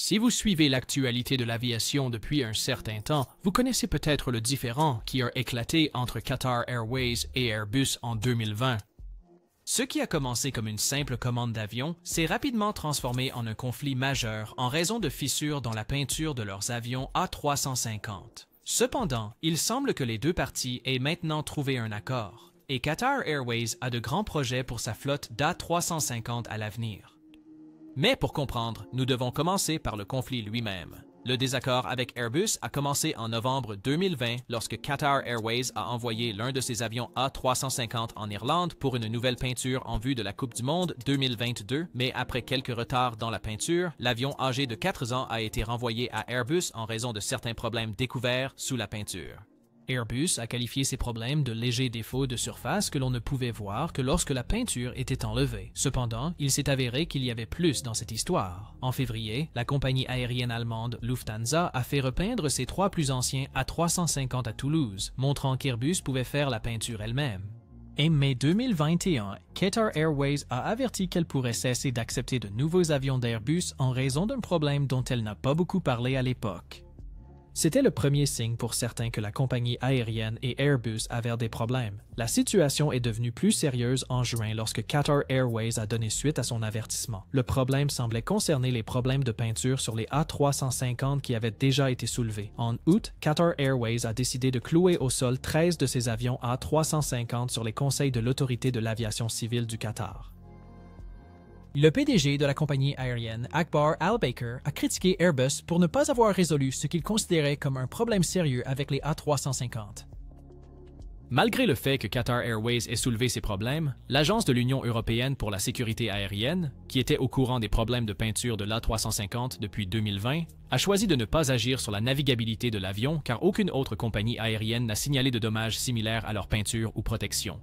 Si vous suivez l'actualité de l'aviation depuis un certain temps, vous connaissez peut-être le différend qui a éclaté entre Qatar Airways et Airbus en 2020. Ce qui a commencé comme une simple commande d'avion s'est rapidement transformé en un conflit majeur en raison de fissures dans la peinture de leurs avions A350. Cependant, il semble que les deux parties aient maintenant trouvé un accord, et Qatar Airways a de grands projets pour sa flotte d'A350 à l'avenir. Mais pour comprendre, nous devons commencer par le conflit lui-même. Le désaccord avec Airbus a commencé en novembre 2020 lorsque Qatar Airways a envoyé l'un de ses avions A350 en Irlande pour une nouvelle peinture en vue de la Coupe du Monde 2022, mais après quelques retards dans la peinture, l'avion âgé de 4 ans a été renvoyé à Airbus en raison de certains problèmes découverts sous la peinture. Airbus a qualifié ces problèmes de légers défauts de surface que l'on ne pouvait voir que lorsque la peinture était enlevée. Cependant, il s'est avéré qu'il y avait plus dans cette histoire. En février, la compagnie aérienne allemande Lufthansa a fait repeindre ses 3 plus anciens A350 à Toulouse, montrant qu'Airbus pouvait faire la peinture elle-même. En mai 2021, Qatar Airways a averti qu'elle pourrait cesser d'accepter de nouveaux avions d'Airbus en raison d'un problème dont elle n'a pas beaucoup parlé à l'époque. C'était le premier signe pour certains que la compagnie aérienne et Airbus avaient des problèmes. La situation est devenue plus sérieuse en juin lorsque Qatar Airways a donné suite à son avertissement. Le problème semblait concerner les problèmes de peinture sur les A350 qui avaient déjà été soulevés. En août, Qatar Airways a décidé de clouer au sol 13 de ses avions A350 sur les conseils de l'autorité de l'aviation civile du Qatar. Le PDG de la compagnie aérienne, Akbar Al-Baker, a critiqué Airbus pour ne pas avoir résolu ce qu'il considérait comme un problème sérieux avec les A350. Malgré le fait que Qatar Airways ait soulevé ces problèmes, l'Agence de l'Union européenne pour la sécurité aérienne, qui était au courant des problèmes de peinture de l'A350 depuis 2020, a choisi de ne pas agir sur la navigabilité de l'avion car aucune autre compagnie aérienne n'a signalé de dommages similaires à leur peinture ou protection.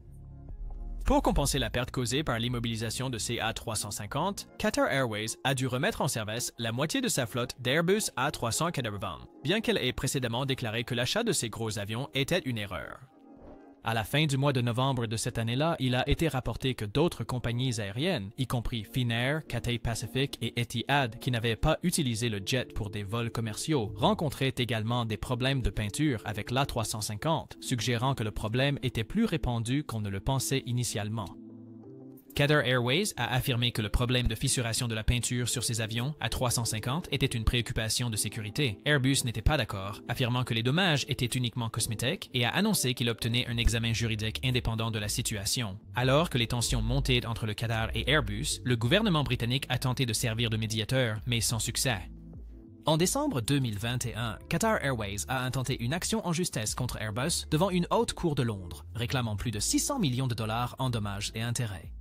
Pour compenser la perte causée par l'immobilisation de ces A350, Qatar Airways a dû remettre en service la moitié de sa flotte d'Airbus A380, bien qu'elle ait précédemment déclaré que l'achat de ces gros avions était une erreur. À la fin du mois de novembre de cette année-là, il a été rapporté que d'autres compagnies aériennes, y compris Finnair, Cathay Pacific et Etihad, qui n'avaient pas utilisé le jet pour des vols commerciaux, rencontraient également des problèmes de peinture avec l'A350, suggérant que le problème était plus répandu qu'on ne le pensait initialement. Qatar Airways a affirmé que le problème de fissuration de la peinture sur ses avions A350 était une préoccupation de sécurité. Airbus n'était pas d'accord, affirmant que les dommages étaient uniquement cosmétiques et a annoncé qu'il obtenait un examen juridique indépendant de la situation. Alors que les tensions montaient entre le Qatar et Airbus, le gouvernement britannique a tenté de servir de médiateur, mais sans succès. En décembre 2021, Qatar Airways a intenté une action en justesse contre Airbus devant une haute cour de Londres, réclamant plus de 600 millions de dollars en dommages et intérêts.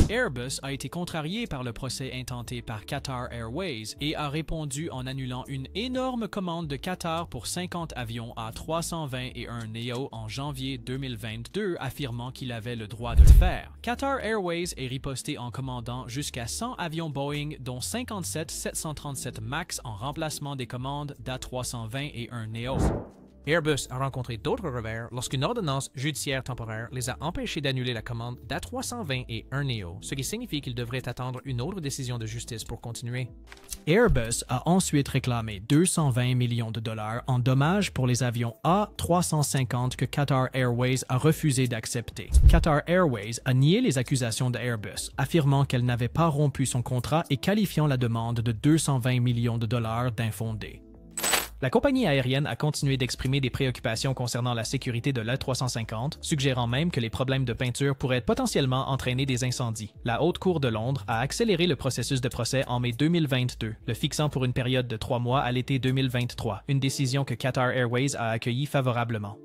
Airbus a été contrarié par le procès intenté par Qatar Airways et a répondu en annulant une énorme commande de Qatar pour 50 avions A320 et un Neo en janvier 2022, affirmant qu'il avait le droit de le faire. Qatar Airways est riposté en commandant jusqu'à 100 avions Boeing, dont 57 737 MAX en remplacement des commandes d'A320 et un Neo. Airbus a rencontré d'autres revers lorsqu'une ordonnance judiciaire temporaire les a empêchés d'annuler la commande d'A320 et un Neo, ce qui signifie qu'ils devraient attendre une autre décision de justice pour continuer. Airbus a ensuite réclamé 220 millions de dollars en dommages pour les avions A350 que Qatar Airways a refusé d'accepter. Qatar Airways a nié les accusations d'Airbus, affirmant qu'elle n'avait pas rompu son contrat et qualifiant la demande de 220 millions de dollars d'infondée. La compagnie aérienne a continué d'exprimer des préoccupations concernant la sécurité de l'A350, suggérant même que les problèmes de peinture pourraient potentiellement entraîner des incendies. La Haute Cour de Londres a accéléré le processus de procès en mai 2022, le fixant pour une période de 3 mois à l'été 2023, une décision que Qatar Airways a accueillie favorablement.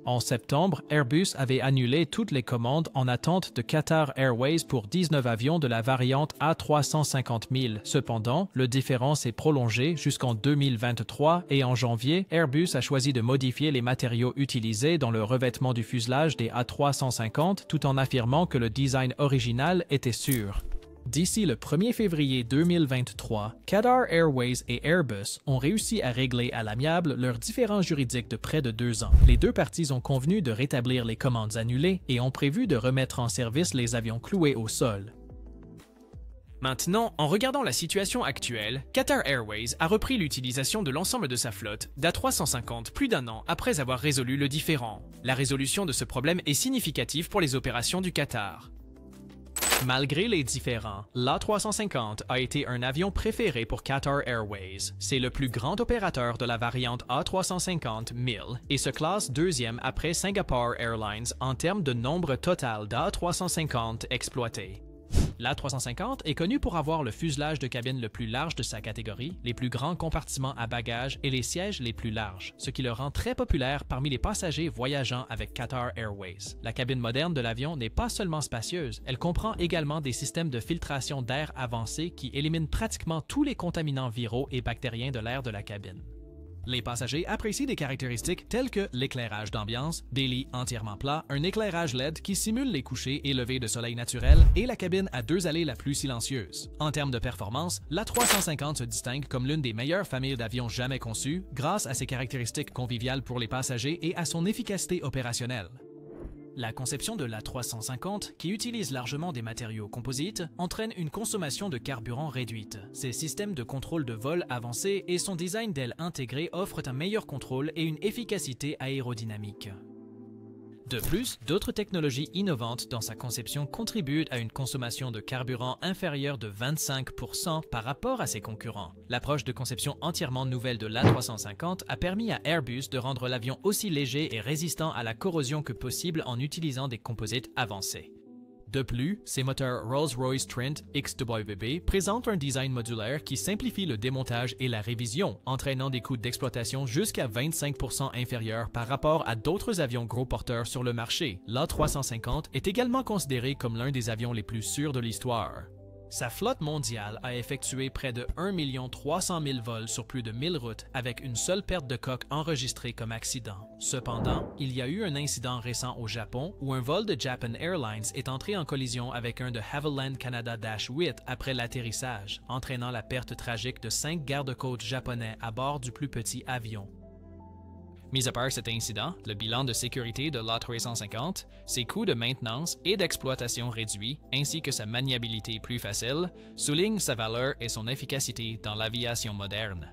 En septembre, Airbus avait annulé toutes les commandes en attente de Qatar Airways pour 19 avions de la variante A350 000. Cependant, le différend s'est prolongé jusqu'en 2023 et en janvier, Airbus a choisi de modifier les matériaux utilisés dans le revêtement du fuselage des A350 tout en affirmant que le design original était sûr. D'ici le 1er février 2023, Qatar Airways et Airbus ont réussi à régler à l'amiable leurs différends juridiques de près de 2 ans. Les deux parties ont convenu de rétablir les commandes annulées et ont prévu de remettre en service les avions cloués au sol. Maintenant, en regardant la situation actuelle, Qatar Airways a repris l'utilisation de l'ensemble de sa flotte d'A350 plus d'un an après avoir résolu le différend. La résolution de ce problème est significative pour les opérations du Qatar. Malgré les différends, l'A350 a été un avion préféré pour Qatar Airways. C'est le plus grand opérateur de la variante A350-1000 et se classe deuxième après Singapore Airlines en termes de nombre total d'A350 exploités. L'A350 est connu pour avoir le fuselage de cabine le plus large de sa catégorie, les plus grands compartiments à bagages et les sièges les plus larges, ce qui le rend très populaire parmi les passagers voyageant avec Qatar Airways. La cabine moderne de l'avion n'est pas seulement spacieuse, elle comprend également des systèmes de filtration d'air avancés qui éliminent pratiquement tous les contaminants viraux et bactériens de l'air de la cabine. Les passagers apprécient des caractéristiques telles que l'éclairage d'ambiance, des lits entièrement plats, un éclairage LED qui simule les couchers et levées de soleil naturels et la cabine à 2 allées la plus silencieuse. En termes de performance, l'A350 se distingue comme l'une des meilleures familles d'avions jamais conçues grâce à ses caractéristiques conviviales pour les passagers et à son efficacité opérationnelle. La conception de l'A350, qui utilise largement des matériaux composites, entraîne une consommation de carburant réduite. Ses systèmes de contrôle de vol avancés et son design d'ailes intégrées offrent un meilleur contrôle et une efficacité aérodynamique. De plus, d'autres technologies innovantes dans sa conception contribuent à une consommation de carburant inférieure de 25% par rapport à ses concurrents. L'approche de conception entièrement nouvelle de l'A350 a permis à Airbus de rendre l'avion aussi léger et résistant à la corrosion que possible en utilisant des composites avancés. De plus, ses moteurs Rolls-Royce Trent XWB présentent un design modulaire qui simplifie le démontage et la révision, entraînant des coûts d'exploitation jusqu'à 25% inférieurs par rapport à d'autres avions gros porteurs sur le marché. L'A350 est également considéré comme l'un des avions les plus sûrs de l'histoire. Sa flotte mondiale a effectué près de 1 300 000 vols sur plus de 1000 routes avec une seule perte de coque enregistrée comme accident. Cependant, il y a eu un incident récent au Japon où un vol de Japan Airlines est entré en collision avec un de Havilland Canada Dash 8 après l'atterrissage, entraînant la perte tragique de 5 gardes-côtes japonais à bord du plus petit avion. Mis à part cet incident, le bilan de sécurité de l'A350, ses coûts de maintenance et d'exploitation réduits, ainsi que sa maniabilité plus facile, soulignent sa valeur et son efficacité dans l'aviation moderne.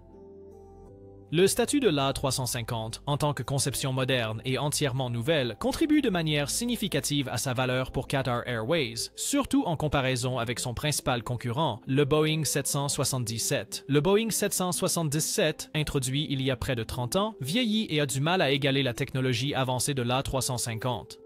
Le statut de l'A350, en tant que conception moderne et entièrement nouvelle, contribue de manière significative à sa valeur pour Qatar Airways, surtout en comparaison avec son principal concurrent, le Boeing 777. Le Boeing 777, introduit il y a près de 30 ans, vieillit et a du mal à égaler la technologie avancée de l'A350.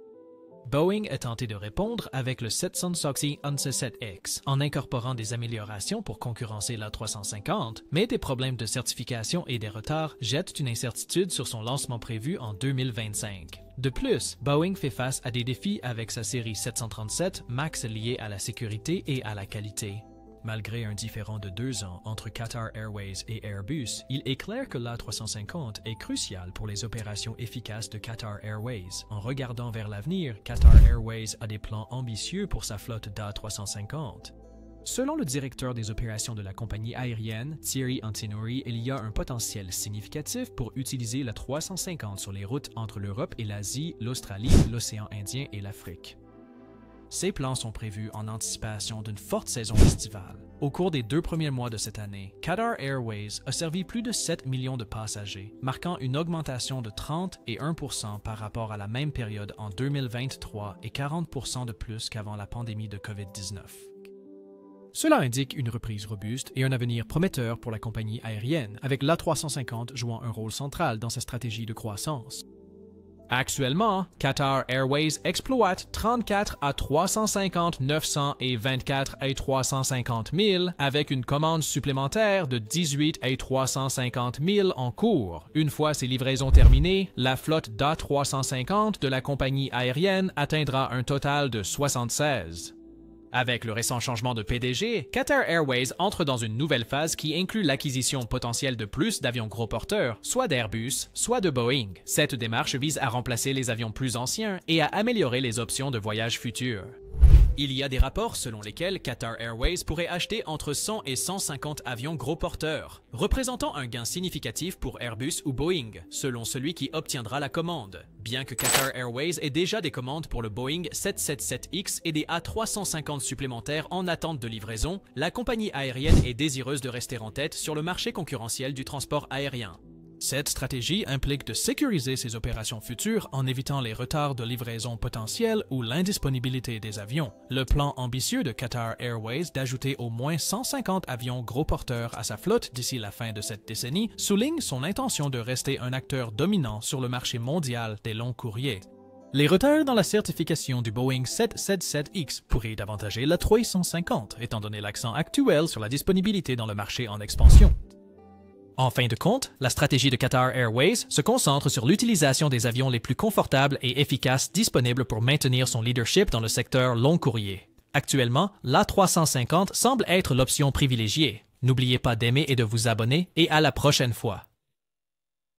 Boeing a tenté de répondre avec le 767X en incorporant des améliorations pour concurrencer l'A350, mais des problèmes de certification et des retards jettent une incertitude sur son lancement prévu en 2025. De plus, Boeing fait face à des défis avec sa série 737 MAX liés à la sécurité et à la qualité. Malgré un différend de 2 ans entre Qatar Airways et Airbus, il est clair que l'A350 est crucial pour les opérations efficaces de Qatar Airways. En regardant vers l'avenir, Qatar Airways a des plans ambitieux pour sa flotte d'A350. Selon le directeur des opérations de la compagnie aérienne, Thierry Antinori, il y a un potentiel significatif pour utiliser la 350 sur les routes entre l'Europe et l'Asie, l'Australie, l'océan Indien et l'Afrique. Ces plans sont prévus en anticipation d'une forte saison estivale. Au cours des 2 premiers mois de cette année, Qatar Airways a servi plus de 7 millions de passagers, marquant une augmentation de 31% par rapport à la même période en 2023 et 40% de plus qu'avant la pandémie de COVID-19. Cela indique une reprise robuste et un avenir prometteur pour la compagnie aérienne, avec l'A350 jouant un rôle central dans sa stratégie de croissance. Actuellement, Qatar Airways exploite 34 A350 900 et 24 A350 1000 avec une commande supplémentaire de 18 A350 1000 en cours. Une fois ces livraisons terminées, la flotte d'A350 de la compagnie aérienne atteindra un total de 76. Avec le récent changement de PDG, Qatar Airways entre dans une nouvelle phase qui inclut l'acquisition potentielle de plus d'avions gros porteurs, soit d'Airbus, soit de Boeing. Cette démarche vise à remplacer les avions plus anciens et à améliorer les options de voyage futures. Il y a des rapports selon lesquels Qatar Airways pourrait acheter entre 100 et 150 avions gros porteurs, représentant un gain significatif pour Airbus ou Boeing, selon celui qui obtiendra la commande. Bien que Qatar Airways ait déjà des commandes pour le Boeing 777X et des A350 supplémentaires en attente de livraison, la compagnie aérienne est désireuse de rester en tête sur le marché concurrentiel du transport aérien. Cette stratégie implique de sécuriser ses opérations futures en évitant les retards de livraison potentiels ou l'indisponibilité des avions. Le plan ambitieux de Qatar Airways d'ajouter au moins 150 avions gros porteurs à sa flotte d'ici la fin de cette décennie souligne son intention de rester un acteur dominant sur le marché mondial des longs courriers. Les retards dans la certification du Boeing 777X pourraient avantager la 350, étant donné l'accent actuel sur la disponibilité dans le marché en expansion. En fin de compte, la stratégie de Qatar Airways se concentre sur l'utilisation des avions les plus confortables et efficaces disponibles pour maintenir son leadership dans le secteur long courrier. Actuellement, l'A350 semble être l'option privilégiée. N'oubliez pas d'aimer et de vous abonner et à la prochaine fois.